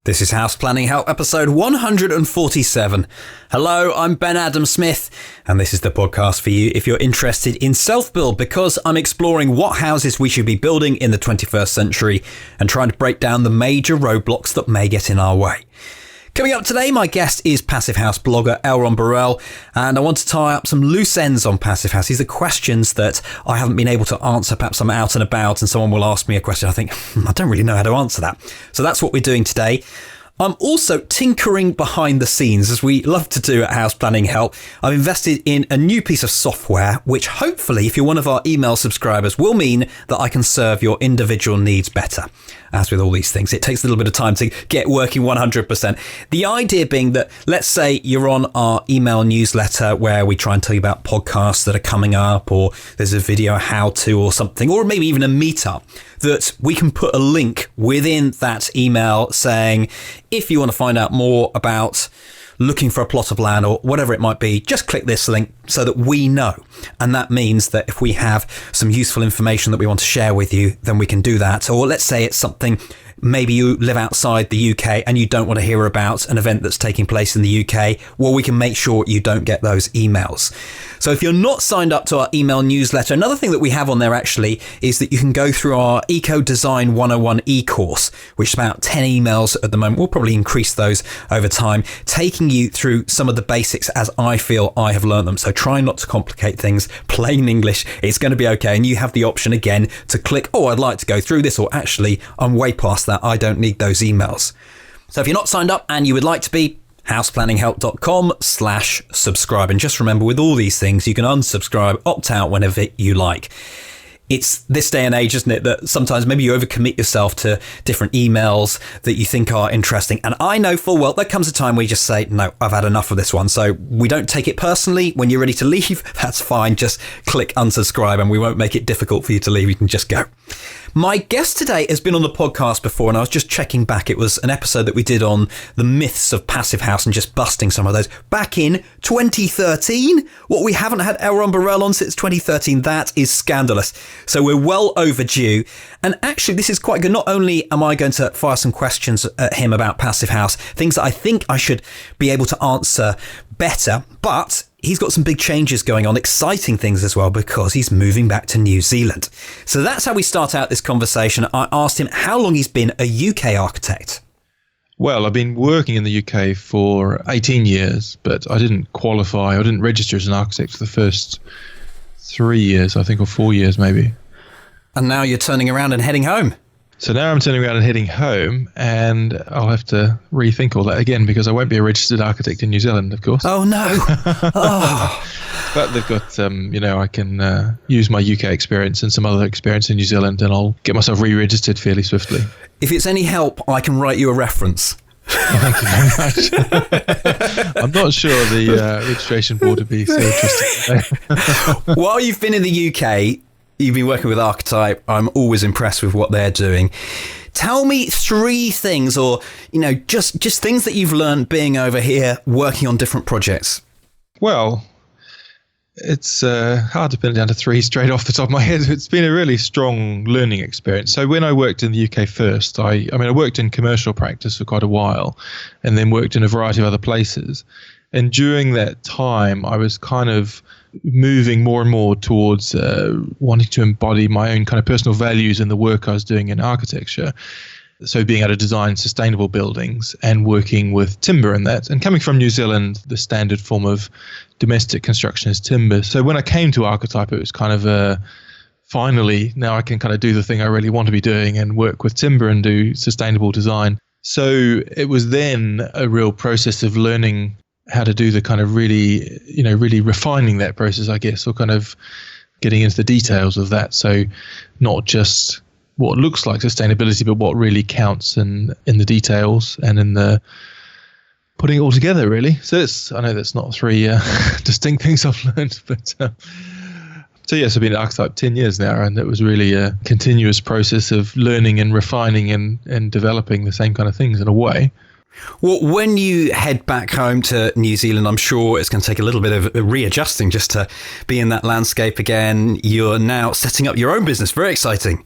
This is House Planning Help, episode 147. Hello, I'm Ben Adam Smith, and this is the podcast for you if you're interested in self-build, because I'm exploring what houses we should be building in the 21st century and trying to break down the major roadblocks that may get in our way. Coming up today, my guest is Passivhaus blogger Elrond Burrell, and I want to tie up some loose ends on Passivhaus. These are questions that I haven't been able to answer. Perhaps I'm out and about and someone will ask me a question. I think, I don't really know how to answer that. So that's what we're doing today. I'm also tinkering behind the scenes, as we love to do at House Planning Help. I've invested in a new piece of software, which hopefully, if you're one of our email subscribers, will mean that I can serve your individual needs better. As with all these things, it takes a little bit of time to get working 100%. The idea being that, let's say you're on our email newsletter where we try and tell you about podcasts that are coming up, or there's a video how-to or something, or maybe even a meetup, that we can put a link within that email saying, if you want to find out more about looking for a plot of land or whatever it might be, just click this link so that we know. And that means that if we have some useful information that we want to share with you, then we can do that. Or let's say it's something, maybe you live outside the UK and you don't want to hear about an event that's taking place in the UK. Well, we can make sure you don't get those emails. So if you're not signed up to our email newsletter, another thing that we have on there actually is that you can go through our Eco Design 101 e-course, which is about 10 emails at the moment. We'll probably increase those over time, taking you through some of the basics as I feel I have learned them. So try not to complicate things, plain English, it's going to be okay. And you have the option again to click, oh, I'd like to go through this, or actually I'm way past that, I don't need those emails. So if you're not signed up and you would like to be, houseplanninghelp.com/subscribe. And just remember, with all these things, you can unsubscribe, opt out whenever you like. It's this day and age, isn't it, that sometimes maybe you overcommit yourself to different emails that you think are interesting. And I know full well there comes a time where you just say, no, I've had enough of this one. So we don't take it personally. When you're ready to leave, that's fine. Just click unsubscribe and we won't make it difficult for you to leave. You can just go. My guest today has been on the podcast before, and I was just checking back. It was an episode that we did on the myths of Passivhaus and just busting some of those back in 2013. What, we haven't had Elrond Burrell on since 2013. That is scandalous. So we're well overdue. And actually, this is quite good. Not only am I going to fire some questions at him about Passivhaus, things that I think I should be able to answer better, but he's got some big changes going on, exciting things as well, because he's moving back to New Zealand. So that's how we start out this conversation. I asked him how long he's been a UK architect. Well, I've been working in the UK for 18 years, but I didn't qualify. I didn't register as an architect for the first 3 years, I think, or 4 years maybe. And now you're turning around and heading home. So now I'm turning around and heading home, and I'll have to rethink all that again, because I won't be a registered architect in New Zealand, of course. Oh, no. Oh. But they've got, I can use my UK experience and some other experience in New Zealand, and I'll get myself re-registered fairly swiftly. If it's any help, I can write you a reference. Thank you very much. I'm not sure the registration board would be so interested. While you've been in the UK, you've been working with Archetype. I'm always impressed with what they're doing. Tell me 3 things, or, just things that you've learned being over here, working on different projects. Well, it's hard to pin it down to 3 straight off the top of my head. It's been a really strong learning experience. So when I worked in the UK first, I worked in commercial practice for quite a while, and then worked in a variety of other places. And during that time, I was kind of moving more and more towards wanting to embody my own kind of personal values in the work I was doing in architecture. So being able to design sustainable buildings and working with timber in that. And coming from New Zealand, the standard form of domestic construction is timber. So when I came to Archetype, it was kind of finally, now I can kind of do the thing I really want to be doing and work with timber and do sustainable design. So it was then a real process of learning how to do the kind of really refining that process, I guess, or kind of getting into the details of that. So not just what looks like sustainability, but what really counts in the details and in the putting it all together, really. So I know that's not 3 distinct things I've learned, but so yes, I've been at Archetype 10 years now, and it was really a continuous process of learning and refining and developing the same kind of things in a way. Well, when you head back home to New Zealand, I'm sure it's going to take a little bit of readjusting just to be in that landscape again. You're now setting up your own business. Very exciting.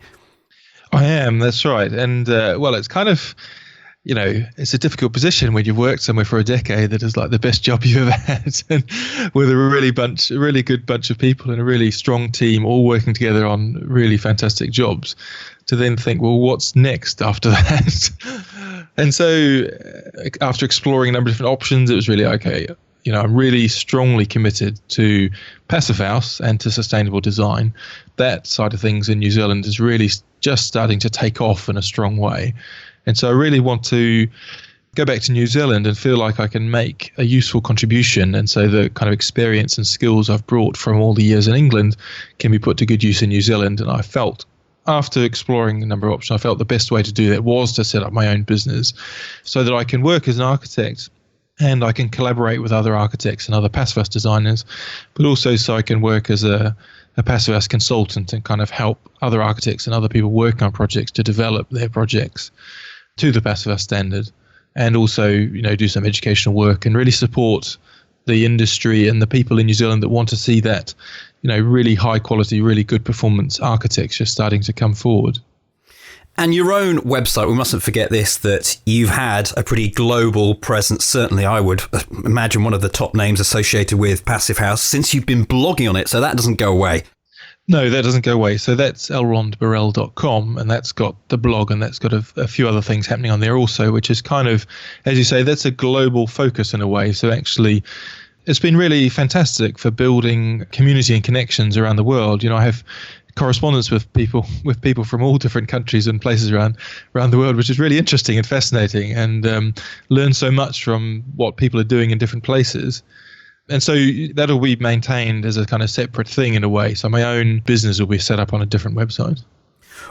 I am, that's right. And well, it's kind of it's a difficult position when you've worked somewhere for a decade that is like the best job you've ever had, and with a really good bunch of people and a really strong team all working together on really fantastic jobs, to then think, well, what's next after that? And so after exploring a number of different options, it was really, okay, I'm really strongly committed to Passivhaus and to sustainable design. That side of things in New Zealand is really just starting to take off in a strong way. And so I really want to go back to New Zealand and feel like I can make a useful contribution. And so the kind of experience and skills I've brought from all the years in England can be put to good use in New Zealand. And I felt, after exploring a number of options, I felt the best way to do that was to set up my own business so that I can work as an architect and I can collaborate with other architects and other Passivhaus designers, but also so I can work as a Passivhaus consultant and kind of help other architects and other people working on projects to develop their projects to the Passivhaus standard, and also, do some educational work and really support the industry and the people in New Zealand that want to see that, really high quality, really good performance architecture starting to come forward. And your own website, we mustn't forget this, that you've had a pretty global presence. Certainly, I would imagine one of the top names associated with Passivhaus since you've been blogging on it. So that doesn't go away. No, that doesn't go away. So that's elrondburrell.com, and that's got the blog, and that's got a few other things happening on there also, which is kind of, as you say, that's a global focus in a way. So actually, it's been really fantastic for building community and connections around the world. I have correspondence with people from all different countries and places around the world, which is really interesting and fascinating, and learn so much from what people are doing in different places. And so that'll be maintained as a kind of separate thing in a way. So my own business will be set up on a different website.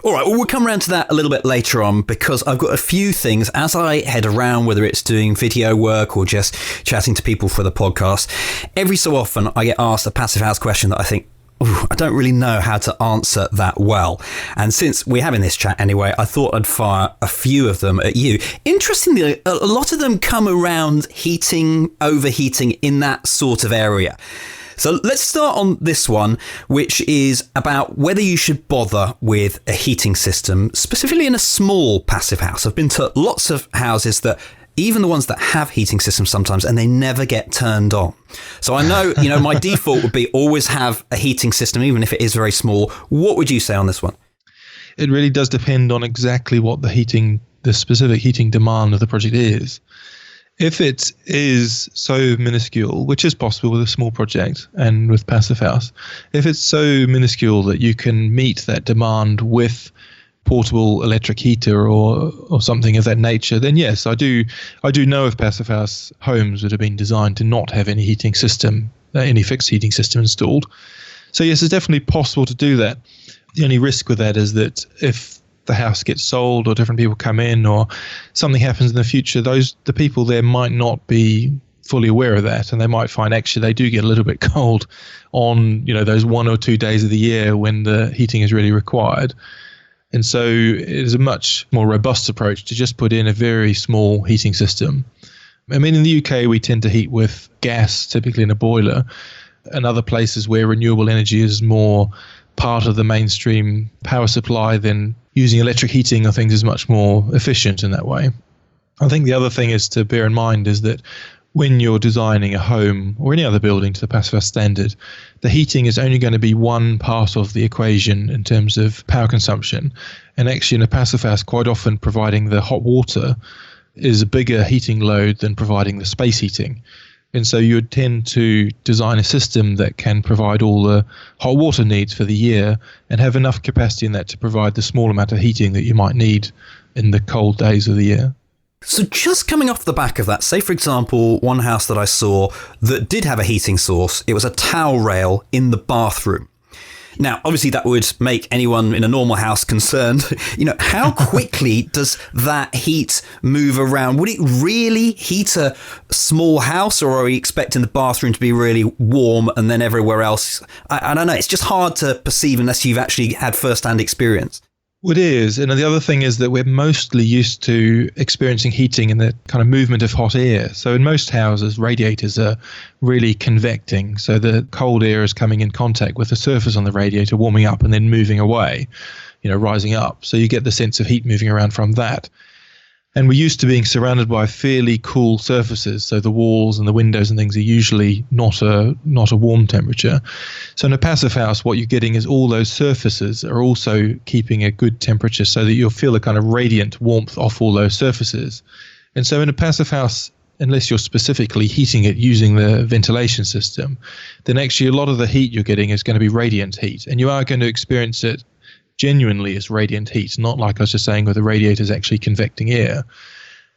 All right, well, we'll come around to that a little bit later on, because I've got a few things as I head around, whether it's doing video work or just chatting to people for the podcast. Every so often I get asked a Passivhaus question that I think, I don't really know how to answer that well. And since we're having this chat anyway, I thought I'd fire a few of them at you. Interestingly, a lot of them come around heating, overheating in that sort of area. So let's start on this one, which is about whether you should bother with a heating system, specifically in a small passive house. I've been to lots of houses that, even the ones that have heating systems sometimes, and they never get turned on. So I know, my default would be always have a heating system, even if it is very small. What would you say on this one? It really does depend on exactly what the specific heating demand of the project is. If it is so minuscule, which is possible with a small project and with Passivhaus, if it's so minuscule that you can meet that demand with portable electric heater or something of that nature, then yes, I do know of Passivhaus homes that have been designed to not have any heating system, any fixed heating system installed. So yes, it's definitely possible to do that. The only risk with that is that if the house gets sold or different people come in or something happens in the future, the people there might not be fully aware of that, and they might find actually they do get a little bit cold on those 1 or 2 days of the year when the heating is really required. And so it is a much more robust approach to just put in a very small heating system. I mean, in the UK, we tend to heat with gas, typically in a boiler, and other places where renewable energy is more part of the mainstream power supply, then using electric heating of things is much more efficient in that way. I think the other thing is to bear in mind is that when you're designing a home or any other building to the Passivhaus standard, the heating is only going to be one part of the equation in terms of power consumption. And actually in a Passivhaus, quite often providing the hot water is a bigger heating load than providing the space heating. And so you would tend to design a system that can provide all the hot water needs for the year and have enough capacity in that to provide the small amount of heating that you might need in the cold days of the year. So just coming off the back of that, say, for example, one house that I saw that did have a heating source, it was a towel rail in the bathroom. Now, obviously, that would make anyone in a normal house concerned. How quickly does that heat move around? Would it really heat a small house, or are we expecting the bathroom to be really warm and then everywhere else? I don't know. It's just hard to perceive unless you've actually had first-hand experience. Well, it is. And the other thing is that we're mostly used to experiencing heating in the kind of movement of hot air. So in most houses, radiators are really convecting. So the cold air is coming in contact with the surface on the radiator, warming up and then moving away, rising up. So you get the sense of heat moving around from that. And we're used to being surrounded by fairly cool surfaces, so the walls and the windows and things are usually not a warm temperature. So in a passive house, what you're getting is all those surfaces are also keeping a good temperature, so that you'll feel a kind of radiant warmth off all those surfaces. And so in a passive house, unless you're specifically heating it using the ventilation system, then actually a lot of the heat you're getting is going to be radiant heat, and you are going to experience it genuinely as radiant heat, not like I was just saying where the radiator is actually convecting air.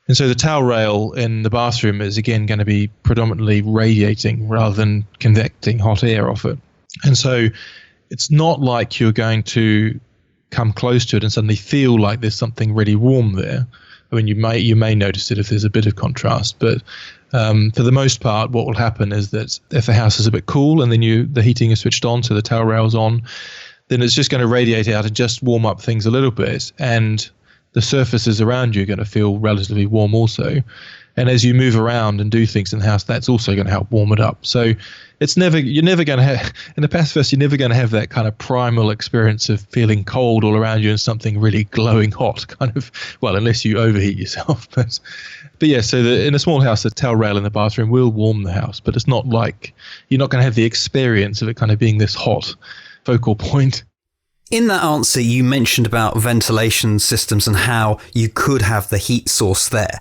And so the towel rail in the bathroom is again going to be predominantly radiating rather than convecting hot air off it. And so it's not like you're going to come close to it and suddenly feel like there's something really warm there. I mean, you may notice it if there's a bit of contrast, but for the most part, what will happen is that if the house is a bit cool and then the heating is switched on, so the towel rail's on, then it's just going to radiate out and just warm up things a little bit, and the surfaces around you are going to feel relatively warm also. And as you move around and do things in the house, that's also going to help warm it up. So you're never going to have, in a passive house, you're never going to have that kind of primal experience of feeling cold all around you and something really glowing hot, kind of, well, unless you overheat yourself. But yeah, so in a small house, the towel rail in the bathroom will warm the house, but it's not like, you're not going to have the experience of it kind of being this hot focal point. In that answer, you mentioned about ventilation systems and how you could have the heat source there.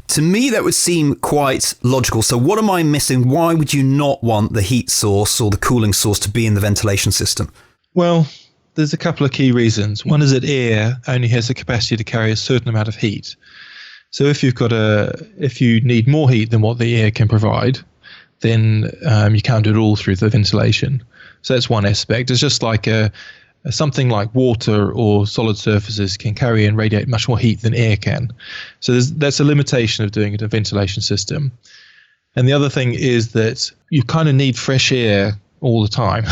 To me, that would seem quite logical. So what am I missing? Why would you not want the heat source or the cooling source to be in the ventilation system? Well, there's a couple of key reasons. One is that air only has the capacity to carry a certain amount of heat. So if you need more heat than what the air can provide, then you can't do it all through the ventilation. So that's one aspect. It's just like something like water or solid surfaces can carry and radiate much more heat than air can. So that's a limitation of doing it in a ventilation system. And the other thing is that you kind of need fresh air all the time.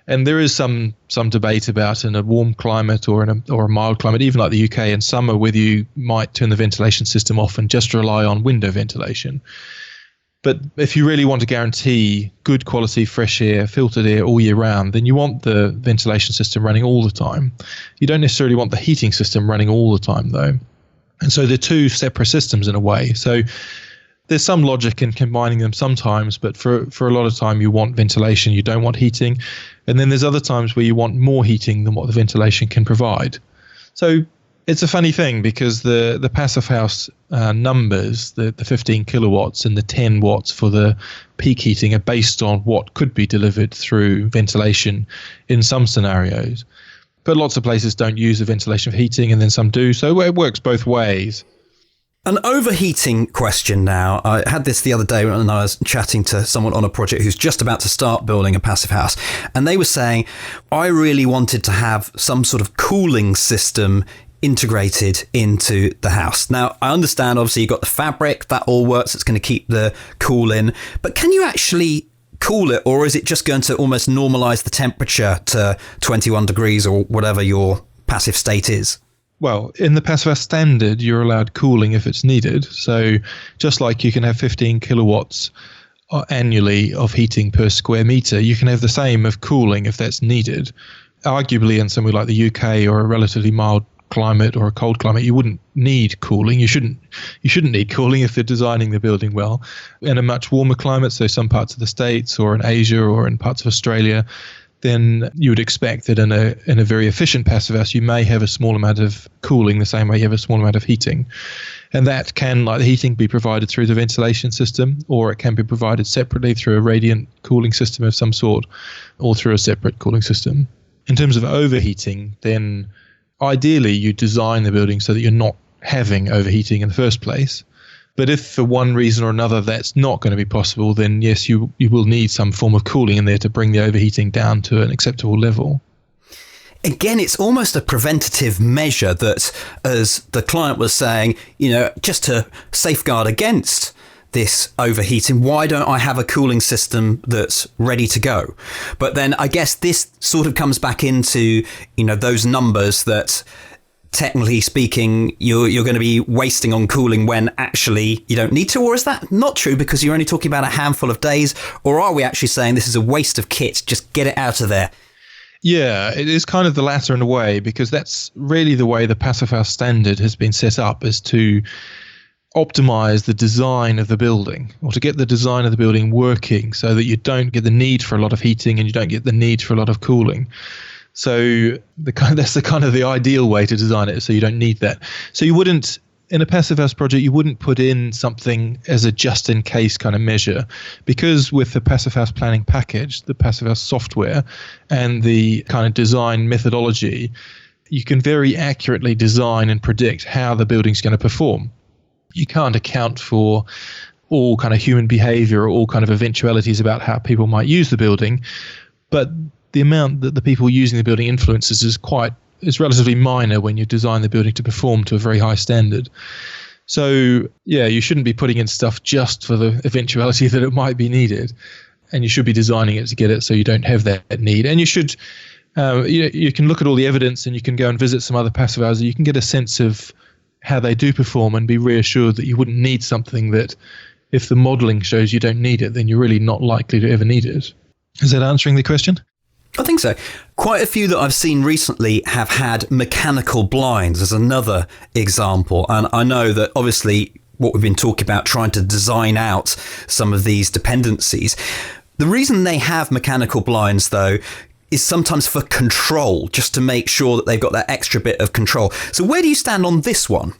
And there is some debate about in a warm climate or a mild climate, even like the UK in summer, whether you might turn the ventilation system off and just rely on window ventilation. But if you really want to guarantee good quality fresh air, filtered air all year round, then you want the ventilation system running all the time. You don't necessarily want the heating system running all the time, though. And so they're two separate systems in a way. So there's some logic in combining them sometimes, but for a lot of time you want ventilation, you don't want heating. And then there's other times where you want more heating than what the ventilation can provide. So it's a funny thing because the passive house numbers, the 15 kilowatts and the 10 watts for the peak heating are based on what could be delivered through ventilation in some scenarios. But lots of places don't use the ventilation for heating and then some do. So it works both ways. An overheating question now. I had this the other day when I was chatting to someone on a project who's just about to start building a passive house. And they were saying, I really wanted to have some sort of cooling system integrated into the house. Now, I understand, obviously, you've got the fabric, that all works, it's going to keep the cool in. But can you actually cool it, or is it just going to almost normalize the temperature to 21 degrees or whatever your passive state is? Well, in the passive house standard, you're allowed cooling if it's needed. So just like you can have 15 kilowatts annually of heating per square meter, you can have the same of cooling if that's needed. Arguably, in somewhere like the UK or a relatively mild climate or a cold climate, you wouldn't need cooling. You shouldn't need cooling if they're designing the building well. In a much warmer climate, so some parts of the States or in Asia or in parts of Australia, then you would expect that in a very efficient passive house, you may have a small amount of cooling the same way you have a small amount of heating. And that can, like the heating, be provided through the ventilation system, or it can be provided separately through a radiant cooling system of some sort, or through a separate cooling system. In terms of overheating, then ideally you design the building so that you're not having overheating in the first place. But if for one reason or another that's not going to be possible, then yes, you will need some form of cooling in there to bring the overheating down to an acceptable level. Again, it's almost a preventative measure that, as the client was saying, just to safeguard against this overheating, why don't I have a cooling system that's ready to go? But then I guess this sort of comes back into, those numbers that, technically speaking, you're going to be wasting on cooling when actually you don't need to? Or is that not true because you're only talking about a handful of days? Or are we actually saying this is a waste of kit, just get it out of there? Yeah, it is kind of the latter in a way, because that's really the way the Passivhaus standard has been set up, is to optimize the design of the building, or to get the design of the building working so that you don't get the need for a lot of heating and you don't get the need for a lot of cooling. So that's the ideal way to design it, so you don't need that. So you wouldn't, in a Passivhaus project, you wouldn't put in something as a just-in-case kind of measure, because with the Passivhaus planning package, the Passivhaus software, and the kind of design methodology, you can very accurately design and predict how the building's going to perform. You can't account for all kind of human behavior or all kind of eventualities about how people might use the building, but the amount that the people using the building influences is relatively minor when you design the building to perform to a very high standard. So, yeah, you shouldn't be putting in stuff just for the eventuality that it might be needed. And you should be designing it to get it so you don't have that need. And you should, you can look at all the evidence, and you can go and visit some other Passivhauses. You can get a sense of how they do perform and be reassured that you wouldn't need something that, if the modeling shows you don't need it, then you're really not likely to ever need it. Is that answering the question? I think so. Quite a few that I've seen recently have had mechanical blinds as another example. And I know that obviously what we've been talking about, trying to design out some of these dependencies. The reason they have mechanical blinds, though, is sometimes for control, just to make sure that they've got that extra bit of control. So where do you stand on this one?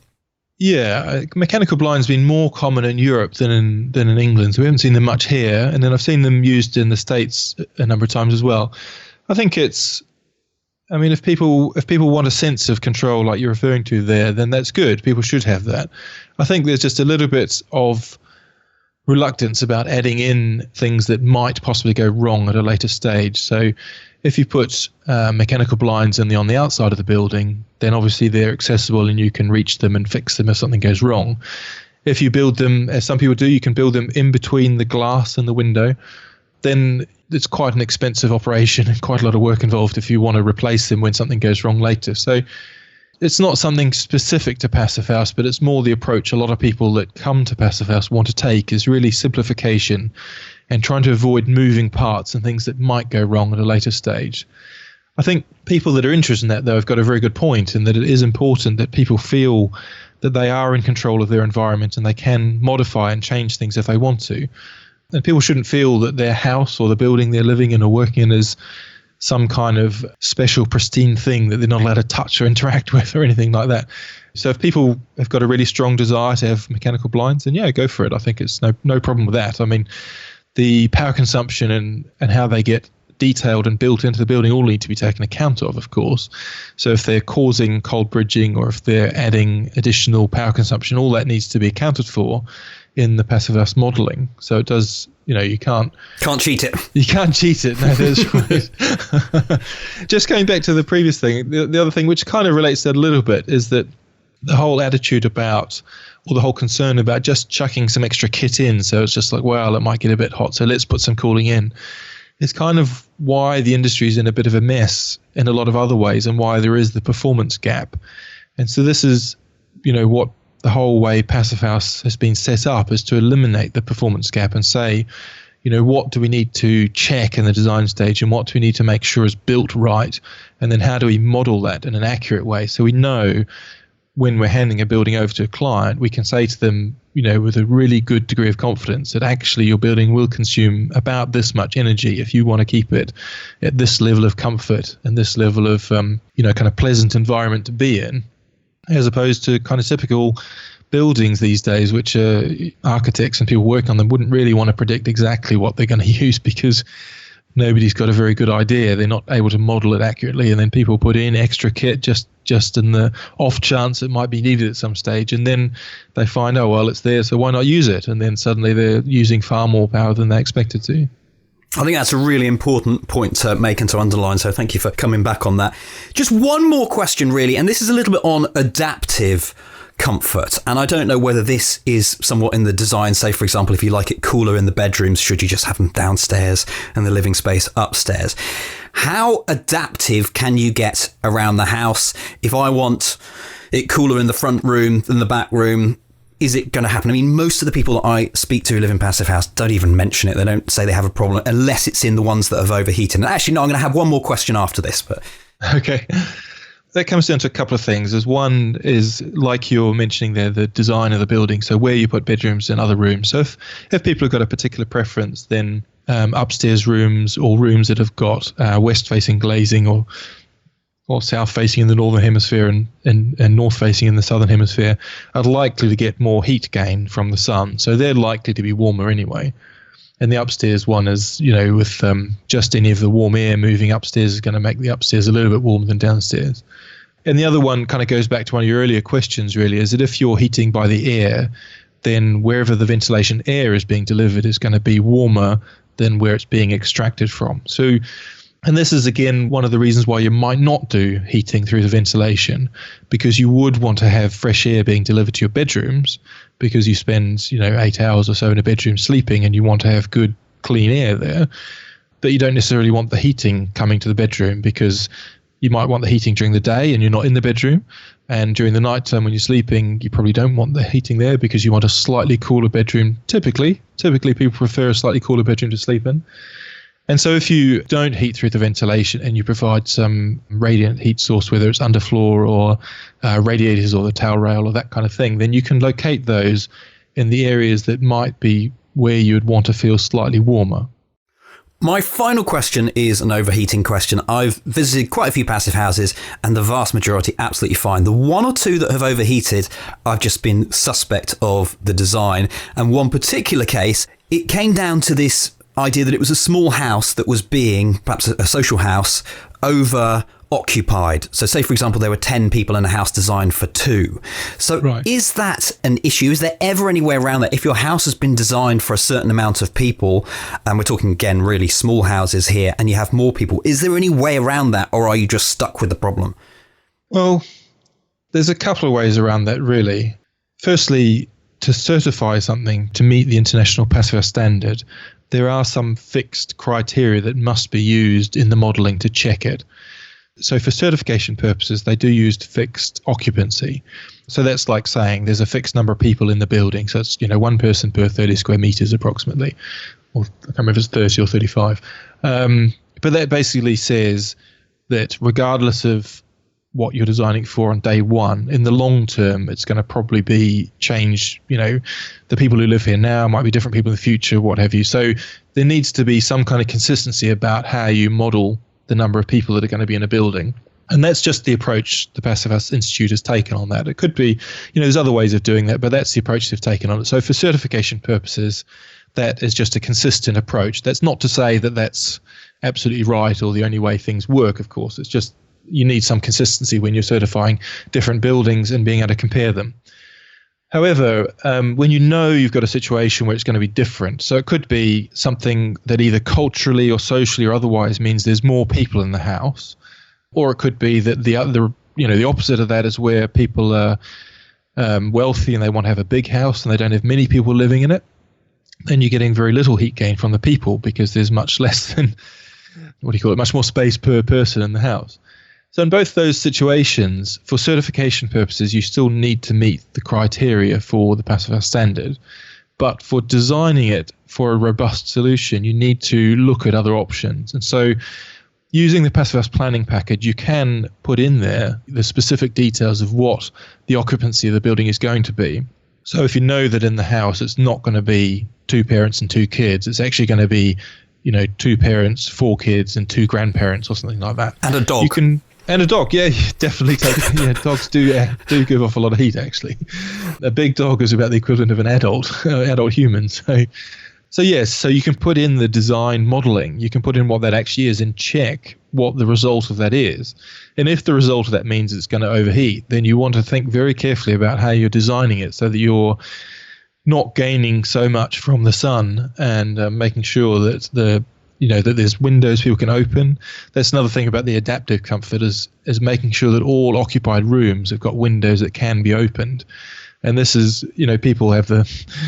Yeah, mechanical blinds have been more common in Europe than in England. So we haven't seen them much here. And then I've seen them used in the States a number of times as well. I think if people want a sense of control like you're referring to there, then that's good. People should have that. I think there's just a little bit of reluctance about adding in things that might possibly go wrong at a later stage. So if you put mechanical blinds on the outside of the building, then obviously they're accessible and you can reach them and fix them if something goes wrong. If you build them, as some people do, you can build them in between the glass and the window. Then it's quite an expensive operation and quite a lot of work involved if you want to replace them when something goes wrong later. So it's not something specific to Passivhaus, but it's more the approach a lot of people that come to Passivhaus want to take, is really simplification and trying to avoid moving parts and things that might go wrong at a later stage. I think people that are interested in that, though, have got a very good point, in that it is important that people feel that they are in control of their environment and they can modify and change things if they want to. And people shouldn't feel that their house or the building they're living in or working in is some kind of special, pristine thing that they're not allowed to touch or interact with or anything like that. So if people have got a really strong desire to have mechanical blinds, then yeah, go for it. I think it's no problem with that. I mean, the power consumption and how they get detailed and built into the building all need to be taken account of course. So if they're causing cold bridging or if they're adding additional power consumption, all that needs to be accounted for in the Passivhaus modeling. So it does, you can't cheat it. You can't cheat it. No, that's right. Just going back to the previous thing, the other thing which kind of relates to that a little bit is that the whole attitude about, or the whole concern about just chucking some extra kit in, so it's just like, well, it might get a bit hot, so let's put some cooling in. It's kind of why the industry is in a bit of a mess in a lot of other ways, and why there is the performance gap. And so this is, what the whole way Passivhaus has been set up, is to eliminate the performance gap and say, what do we need to check in the design stage and what do we need to make sure is built right? And then how do we model that in an accurate way so we know when we're handing a building over to a client, we can say to them, with a really good degree of confidence that actually your building will consume about this much energy if you want to keep it at this level of comfort and this level of, kind of pleasant environment to be in, as opposed to kind of typical buildings these days, which architects and people working on them wouldn't really want to predict exactly what they're going to use because nobody's got a very good idea. They're not able to model it accurately, and then people put in extra kit just in the off chance it might be needed at some stage, and then they find, oh, well, it's there, so why not use it? And then suddenly they're using far more power than they expected to. I think that's a really important point to make and to underline, so thank you for coming back on that. Just one more question, really, and this is a little bit on adaptive comfort. And I don't know whether this is somewhat in the design, say, for example, if you like it cooler in the bedrooms, should you just have them downstairs and the living space upstairs? How adaptive can you get around the house? If I want it cooler in the front room than the back room, is it going to happen? I mean, most of the people that I speak to who live in passive house don't even mention it. They don't say they have a problem unless it's in the ones that have overheated. And actually, no, I'm going to have one more question after this. But okay. That comes down to a couple of things. As one is, like you're mentioning there, the design of the building, so where you put bedrooms and other rooms. So if people have got a particular preference, then upstairs rooms or rooms that have got west-facing glazing or south-facing in the northern hemisphere and north-facing in the southern hemisphere are likely to get more heat gain from the sun. So they're likely to be warmer anyway. And the upstairs one is, with just any of the warm air moving upstairs is going to make the upstairs a little bit warmer than downstairs. And the other one kind of goes back to one of your earlier questions, really, is that if you're heating by the air, then wherever the ventilation air is being delivered is going to be warmer than where it's being extracted from. So, and this is, again, one of the reasons why you might not do heating through the ventilation, because you would want to have fresh air being delivered to your bedrooms, because you spend, 8 hours or so in a bedroom sleeping and you want to have good, clean air there. But you don't necessarily want the heating coming to the bedroom, because you might want the heating during the day and you're not in the bedroom. And during the night time when you're sleeping, you probably don't want the heating there because you want a slightly cooler bedroom. Typically people prefer a slightly cooler bedroom to sleep in. And so if you don't heat through the ventilation and you provide some radiant heat source, whether it's underfloor or radiators or the towel rail or that kind of thing, then you can locate those in the areas that might be where you would want to feel slightly warmer. My final question is an overheating question. I've visited quite a few passive houses and the vast majority absolutely fine. The one or two that have overheated, I've just been suspect of the design. And one particular case, it came down to this idea that it was a small house that was being, perhaps a social house, over occupied. So say, for example, there were 10 people in a house designed for 2. So right. Is that an issue? Is there ever any way around that? If your house has been designed for a certain amount of people, and we're talking, again, really small houses here, and you have more people, is there any way around that, or are you just stuck with the problem? Well, there's a couple of ways around that, really. Firstly, to certify something to meet the International Passivhaus Standard, there are some fixed criteria that must be used in the modelling to check it. So for certification purposes, they do use fixed occupancy. So that's like saying there's a fixed number of people in the building. So it's, one person per 30 square meters approximately. Or I can't remember if it's 30 or 35. But that basically says that regardless of what you're designing for on day one, in the long term, it's going to probably be changed. The people who live here now might be different people in the future, what have you. So there needs to be some kind of consistency about how you model the number of people that are going to be in a building. And that's just the approach the Passivhaus Institute has taken on that. It could be, there's other ways of doing that, but that's the approach they've taken on it. So for certification purposes, that is just a consistent approach. That's not to say that that's absolutely right or the only way things work, of course. It's just you need some consistency when you're certifying different buildings and being able to compare them. However, when you've got a situation where it's going to be different, so it could be something that either culturally or socially or otherwise means there's more people in the house, or it could be that the opposite of that is where people are wealthy and they want to have a big house and they don't have many people living in it, then you're getting very little heat gain from the people because there's much less than, much more space per person in the house. So in both those situations, for certification purposes, you still need to meet the criteria for the Passivhaus standard. But for designing it for a robust solution, you need to look at other options. And so using the Passivhaus planning package, you can put in there the specific details of what the occupancy of the building is going to be. So if you know that in the house it's not going to be 2 parents and 2 kids, it's actually going to be, 2 parents, 4 kids, and 2 grandparents or something like that. And a dog. And a dog, yeah, definitely take. Yeah, dogs do give off a lot of heat. Actually, a big dog is about the equivalent of an adult human. So yes, so you can put in the design modeling. You can put in what that actually is and check what the result of that is. And if the result of that means it's going to overheat, then you want to think very carefully about how you're designing it so that you're not gaining so much from the sun and making sure that that there's windows people can open. That's another thing about the adaptive comfort is making sure that all occupied rooms have got windows that can be opened. And this is, people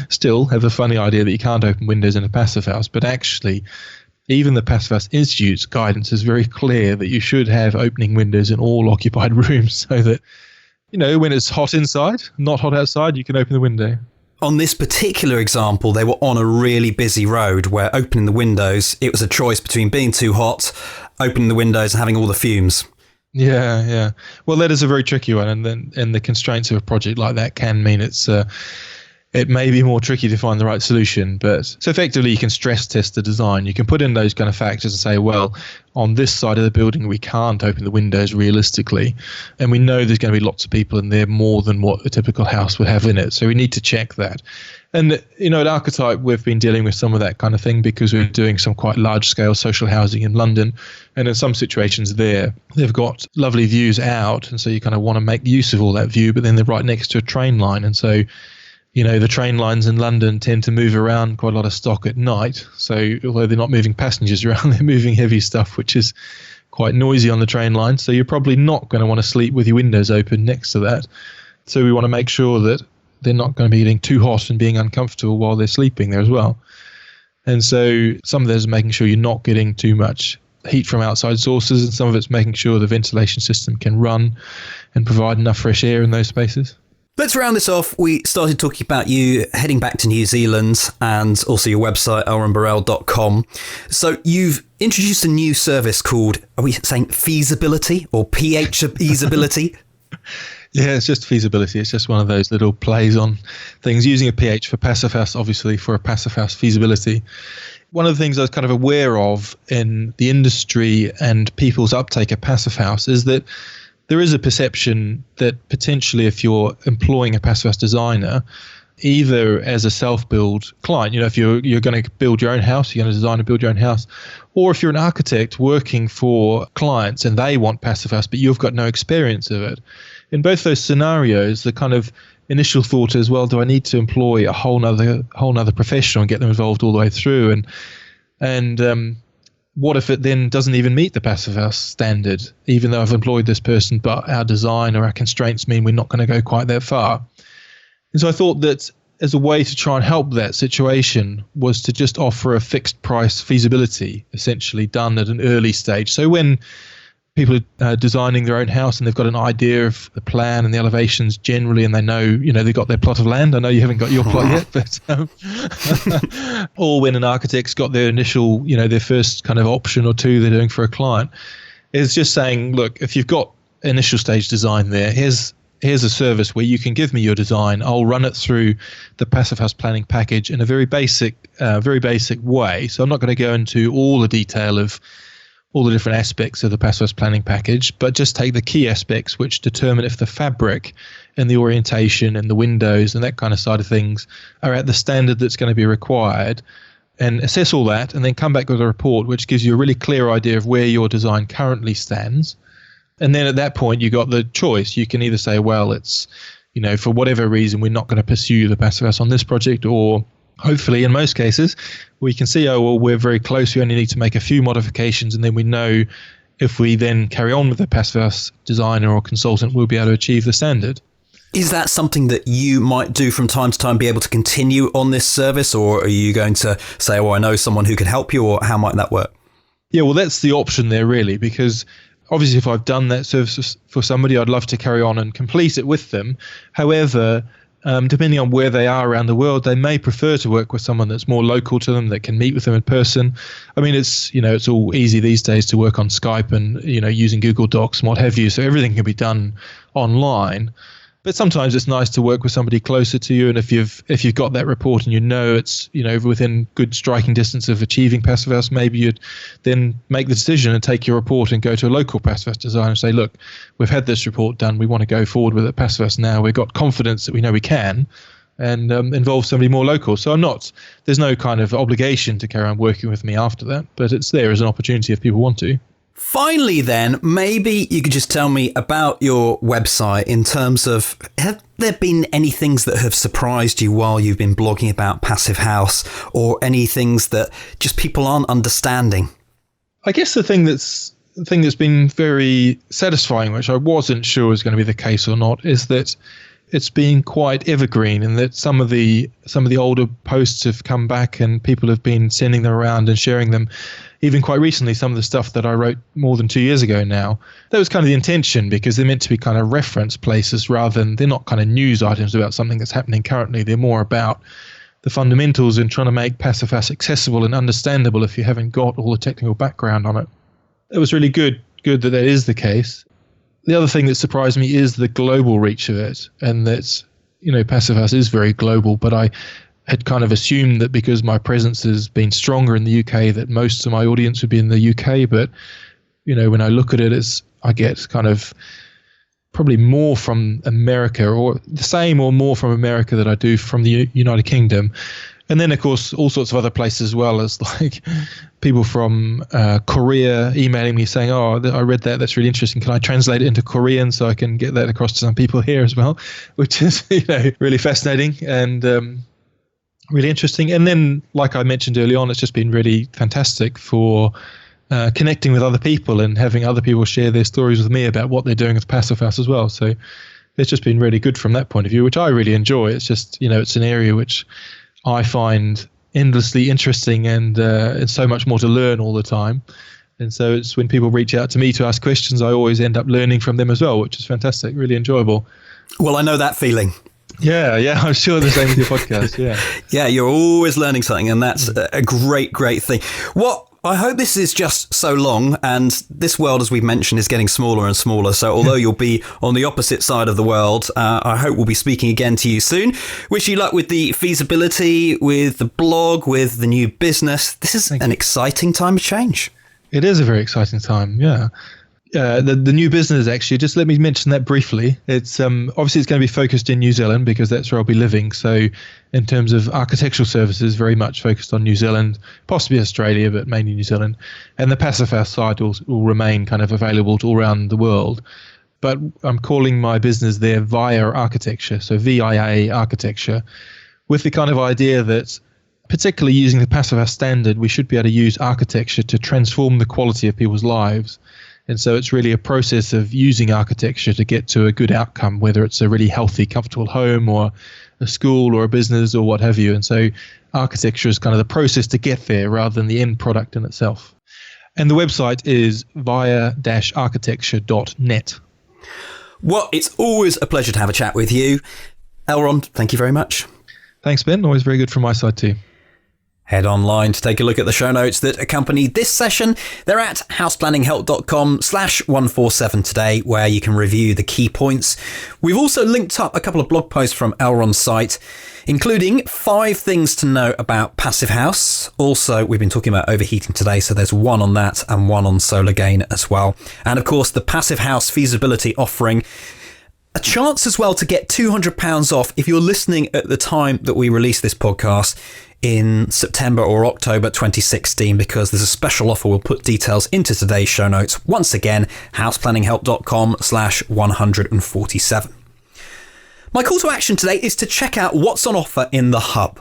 still have the funny idea that you can't open windows in a passive house, but actually even the Passivhaus Institute's guidance is very clear that you should have opening windows in all occupied rooms so that When it's hot inside, not hot outside, you can open the window. On this particular example, they were on a really busy road where opening the windows, it was a choice between being too hot, opening the windows and having all the fumes. Yeah. Well, that is a very tricky one, and the constraints of a project like that can mean it may be more tricky to find the right solution. But so effectively, you can stress test the design. You can put in those kind of factors and say, well, on this side of the building, we can't open the windows realistically, and we know there's going to be lots of people in there, more than what a typical house would have in it. So we need to check that. And, at Archetype, we've been dealing with some of that kind of thing because we're doing some quite large-scale social housing in London. And in some situations there, they've got lovely views out. And so you kind of want to make use of all that view, but then they're right next to a train line. And so, the train lines in London tend to move around quite a lot of stock at night. So although they're not moving passengers around, they're moving heavy stuff, which is quite noisy on the train line. So you're probably not going to want to sleep with your windows open next to that. So we want to make sure that they're not going to be getting too hot and being uncomfortable while they're sleeping there as well. And so some of that is making sure you're not getting too much heat from outside sources, and some of it's making sure the ventilation system can run and provide enough fresh air in those spaces. Let's round this off. We started talking about you heading back to New Zealand and also your website, elrondburrell.com. So you've introduced a new service called, are we saying feasibility or pH-ability? Yeah, it's just feasibility. It's just one of those little plays on things, using a pH for Passivhaus, obviously for a Passivhaus feasibility. One of the things I was kind of aware of in the industry and people's uptake of Passivhaus is that there is a perception that potentially if you're employing a Passivhaus designer, either as a self-build client, if you're going to build your own house, you're going to design and build your own house, or if you're an architect working for clients and they want Passivhaus, but you've got no experience of it. In both those scenarios, the kind of initial thought is, well, do I need to employ a whole nother professional and get them involved all the way through? And what if it then doesn't even meet the Passivhaus standard, even though I've employed this person, but our design or our constraints mean we're not going to go quite that far? And so I thought that as a way to try and help that situation was to just offer a fixed price feasibility, essentially done at an early stage. So when people are designing their own house and they've got an idea of the plan and the elevations generally, and they know, they've got their plot of land. I know you haven't got your plot yet, but or when an architect's got their initial, their first kind of option or two they're doing for a client, is just saying, look, if you've got initial stage design there, here's a service where you can give me your design. I'll run it through the Passivhaus planning package in a very basic way. So I'm not going to go into all the detail of all the different aspects of the Passivhaus planning package, but just take the key aspects which determine if the fabric and the orientation and the windows and that kind of side of things are at the standard that's going to be required, and assess all that, and then come back with a report which gives you a really clear idea of where your design currently stands. And then at that point, you got the choice. You can either say, well, it's, for whatever reason, we're not going to pursue the Passivhaus on this project, or hopefully in most cases, we can see, we're very close. We only need to make a few modifications, and then we know if we then carry on with the Passivhaus designer or consultant, we'll be able to achieve the standard. Is that something that you might do from time to time, be able to continue on this service, or are you going to say, I know someone who can help you, or how might that work? Yeah, well, that's the option there, really, because obviously, if I've done that service for somebody, I'd love to carry on and complete it with them. However, depending on where they are around the world, they may prefer to work with someone that's more local to them, that can meet with them in person. I mean, it's all easy these days to work on Skype and, using Google Docs and what have you. So everything can be done online. But sometimes it's nice to work with somebody closer to you, and if you've got that report and it's within good striking distance of achieving Passivhaus, maybe you'd then make the decision and take your report and go to a local Passivhaus designer and say, look, we've had this report done, we want to go forward with it Passivhaus now, we've got confidence that we know we can, and involve somebody more local. So there's no kind of obligation to carry on working with me after that, but it's there as an opportunity if people want to. Finally, then, maybe you could just tell me about your website in terms of, have there been any things that have surprised you while you've been blogging about Passivhaus, or any things that just people aren't understanding? I guess the thing that's been very satisfying, which I wasn't sure was going to be the case or not, is that it's been quite evergreen, and that some of the older posts have come back and people have been sending them around and sharing them. Even quite recently, some of the stuff that I wrote more than 2 years ago now, that was kind of the intention, because they're meant to be kind of reference places rather than, they're not kind of news items about something that's happening currently. They're more about the fundamentals and trying to make Passivhaus accessible and understandable if you haven't got all the technical background on it. It was really good that is the case. The other thing that surprised me is the global reach of it, and that's, Passivhaus is very global, but I had kind of assumed that because my presence has been stronger in the UK, that most of my audience would be in the UK. But, when I look at it, I get kind of probably more from America, or the same or more from America that I do from the United Kingdom. And then, of course, all sorts of other places as well, as like people from Korea emailing me saying, oh, I read that. That's really interesting. Can I translate it into Korean so I can get that across to some people here as well? Which is, really fascinating and really interesting. And then, like I mentioned early on, it's just been really fantastic for connecting with other people and having other people share their stories with me about what they're doing with Passivhaus as well. So it's just been really good from that point of view, which I really enjoy. It's just, it's an area which I find endlessly interesting and so much more to learn all the time. And so it's when people reach out to me to ask questions, I always end up learning from them as well, which is fantastic, really enjoyable. Well, I know that feeling. Yeah, I'm sure the same with your podcast, yeah. Yeah, you're always learning something, and that's a great thing. I hope this is just so long, and this world, as we've mentioned, is getting smaller and smaller. So although you'll be on the opposite side of the world, I hope we'll be speaking again to you soon. Wish you luck with the feasibility, with the blog, with the new business. This is an exciting time of change. It is a very exciting time, yeah. The new business, actually, just let me mention that briefly. It's obviously it's going to be focused in New Zealand because that's where I'll be living. So in terms of architectural services, very much focused on New Zealand, possibly Australia, but mainly New Zealand. And the Passivhaus side will remain kind of available to all around the world. But I'm calling my business there VIA Architecture, so VIA Architecture, with the kind of idea that particularly using the Passivhaus standard, we should be able to use architecture to transform the quality of people's lives. And so it's really a process of using architecture to get to a good outcome, whether it's a really healthy, comfortable home or a school or a business or what have you. And so architecture is kind of the process to get there rather than the end product in itself. And the website is via-architecture.net. Well, it's always a pleasure to have a chat with you. Elrond, thank you very much. Thanks, Ben. Always very good from my side too. Head online to take a look at the show notes that accompany this session. They're at houseplanninghelp.com/147 today, where you can review the key points. We've also linked up a couple of blog posts from Elrond's site, including 5 things to know about Passivhaus. Also, we've been talking about overheating today, so there's one on that and one on solar gain as well. And of course, the Passivhaus feasibility offering. A chance as well to get £200 off if you're listening at the time that we release this podcast in September or October 2016, because there's a special offer. We'll put details into today's show notes. Once again, houseplanninghelp.com/147. My call to action today is to check out what's on offer in the hub.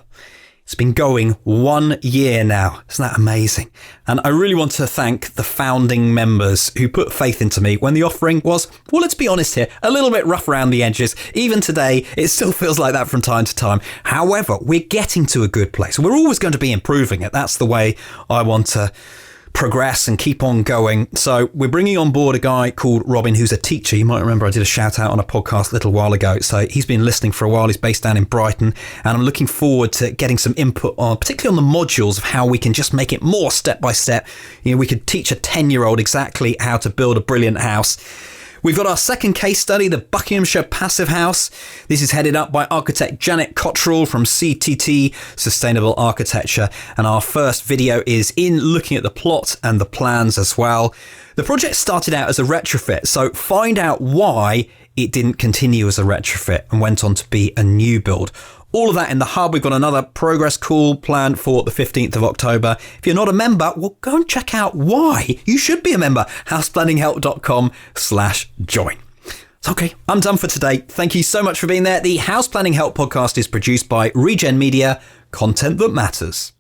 It's been going 1 year now. Isn't that amazing? And I really want to thank the founding members who put faith into me when the offering was, well, let's be honest here, a little bit rough around the edges. Even today, it still feels like that from time to time. However, we're getting to a good place. We're always going to be improving it. That's the way I want to progress and keep on going. So we're bringing on board a guy called Robin, who's a teacher. You might remember I did a shout out on a podcast a little while ago. So he's been listening for a while. He's based down in Brighton, and I'm looking forward to getting some input on, particularly on the modules of how we can just make it more step by step. We could teach a 10-year-old exactly how to build a brilliant house. We've got our second case study, the Buckinghamshire Passivhaus. This is headed up by architect Janet Cottrell from CTT Sustainable Architecture. And our first video is in looking at the plot and the plans as well. The project started out as a retrofit, so find out why it didn't continue as a retrofit and went on to be a new build. All of that in the hub. We've got another progress call planned for the 15th of October. If you're not a member, well, go and check out why you should be a member. houseplanninghelp.com/join. Okay, I'm done for today. Thank you so much for being there. The House Planning Help podcast is produced by Regen Media, content that matters.